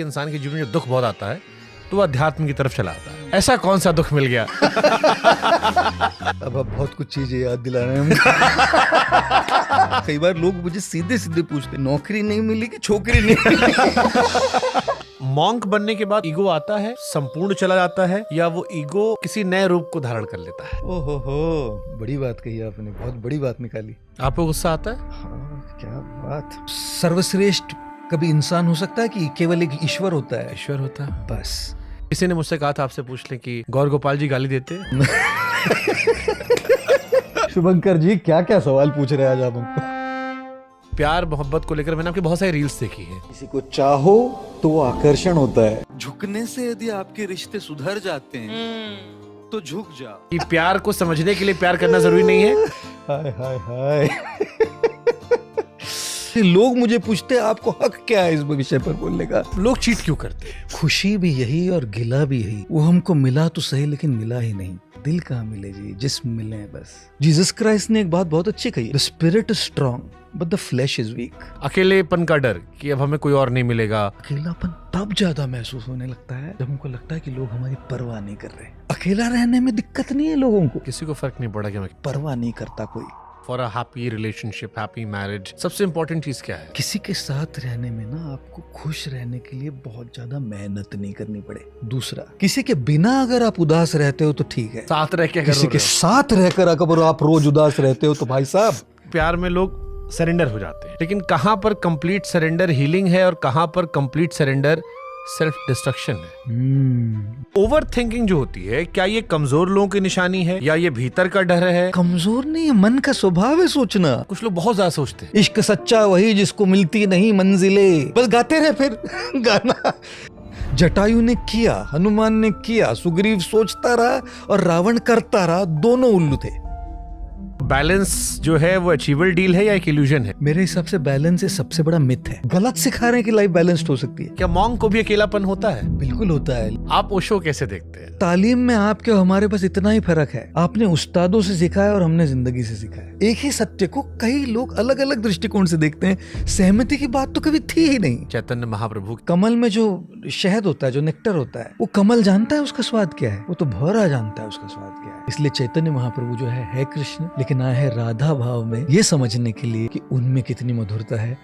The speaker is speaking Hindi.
इंसान के जीवन में दुख बहुत आता है तो वो अध्यात्म की तरफ चला आता है। ऐसा कौन सा दुख मिल गया? अब आप बहुत कुछ चीजें याद दिला रहे हैं हमको। कई बार लोग मुझे सीधे सीधे पूछते नौकरी नहीं मिली कि छोकरी नहीं मिली। मॉन्क बनने के बाद ईगो आता है, संपूर्ण चला जाता है, या वो ईगो किसी नए रूप को धारण कर लेता है? ओहो हो, बड़ी बात कही आपने, बहुत बड़ी बात निकाली। आपको गुस्सा आता है? हाँ, क्या बात। सर्वश्रेष्ठ कभी इंसान हो सकता है कि केवल एक ईश्वर होता है? ईश्वर होता है बस। किसी ने मुझसे कहा था आपसे पूछ लें कि गौर गोपाल जी गाली देते हैं? शुभंकर जी क्या क्या सवाल पूछ रहे हैं आज आप हमको। प्यार मोहब्बत को लेकर मैंने आपकी बहुत सारी रील्स देखी है। किसी को चाहो तो वो आकर्षण होता है। झुकने से यदि आपके रिश्ते सुधर जाते हैं तो झुक जाओ। कि प्यार को समझने के लिए प्यार करना जरूरी नहीं है। हाय हाय हाय। लोग मुझे पूछते हैं आपको हक क्या है इस विषय पर बोलने का। लोग चीट क्यों करते हैं? खुशी भी यही और गिला भी यही। वो हमको मिला तो सही लेकिन मिला ही नहीं। दिल कहाँ मिले जी, जिस्म मिले बस। जीसस क्राइस्ट ने एक बात बहुत अच्छी कही, the spirit is strong but the flash is weak. अकेलेपन का डर कि अब हमें कोई और नहीं मिलेगा। अकेलापन तब ज्यादा महसूस होने लगता है जब हमको लगता है कि लोग हमारी परवाह नहीं कर रहे। अकेला रहने में दिक्कत नहीं है लोगों को, किसी को फर्क नहीं पड़ा कि मैं परवाह नहीं करता कोई। For a happy relationship, happy marriage, सबसे इंपॉर्टेंट चीज क्या है? किसी के साथ रहने में ना आपको खुश रहने के लिए बहुत ज्यादा मेहनत नहीं करनी पड़े। दूसरा, किसी के बिना अगर आप उदास रहते हो तो ठीक है। साथ रह के अगर किसी रो के रहे हो। साथ रहकर अगर आप रोज उदास रहते हो तो भाई साहब। प्यार में लोग सरेंडर हो जाते हैं, लेकिन कहां पर कंप्लीट सरेंडर हीलिंग है और कहां पर कंप्लीट सरेंडर सेल्फ डिस्ट्रक्शन है? ओवर थिंकिंग जो होती है, क्या ये कमजोर लोगों की निशानी है या ये भीतर का डर है? कमजोर नहीं है, मन का स्वभाव है सोचना। कुछ लोग बहुत ज्यादा सोचते हैं। इश्क सच्चा वही जिसको मिलती नहीं मंजिले। बस गाते रहे फिर गाना। जटायु ने किया, हनुमान ने किया, सुग्रीव सोचता रहा और रावण करता रहा, दोनों उल्लू थे। बैलेंस जो है वो अचीवेबल डील है या एक इल्यूजन है? मेरे हिसाब से बैलेंस ये सबसे बड़ा मिथ है। गलत सिखा रहे हैं कि लाइफ बैलेंस्ड हो सकती है। क्या मॉन्क को भी अकेलापन होता है? बिल्कुल होता है। आप ओशो कैसे देखते हैं? तालीम में आपके और हमारे पास इतना ही फर्क है। आपने उस्तादों से सीखा है और हमने जिंदगी से सीखा है। एक ही सत्य को कई लोग अलग अलग दृष्टिकोण से देखते हैं। सहमति की बात तो कभी थी ही नहीं। चैतन्य महाप्रभु, कमल में जो शहद होता है, जो नेक्टर होता है, वो कमल जानता है उसका स्वाद क्या है? वो तो भौरा जानता है उसका स्वाद क्या है। इसलिए चैतन्य महाप्रभु जो है कृष्ण, लेकिन आए हैं राधा भाव में, ये समझने के लिए कि उनमें कितनी मधुरता है।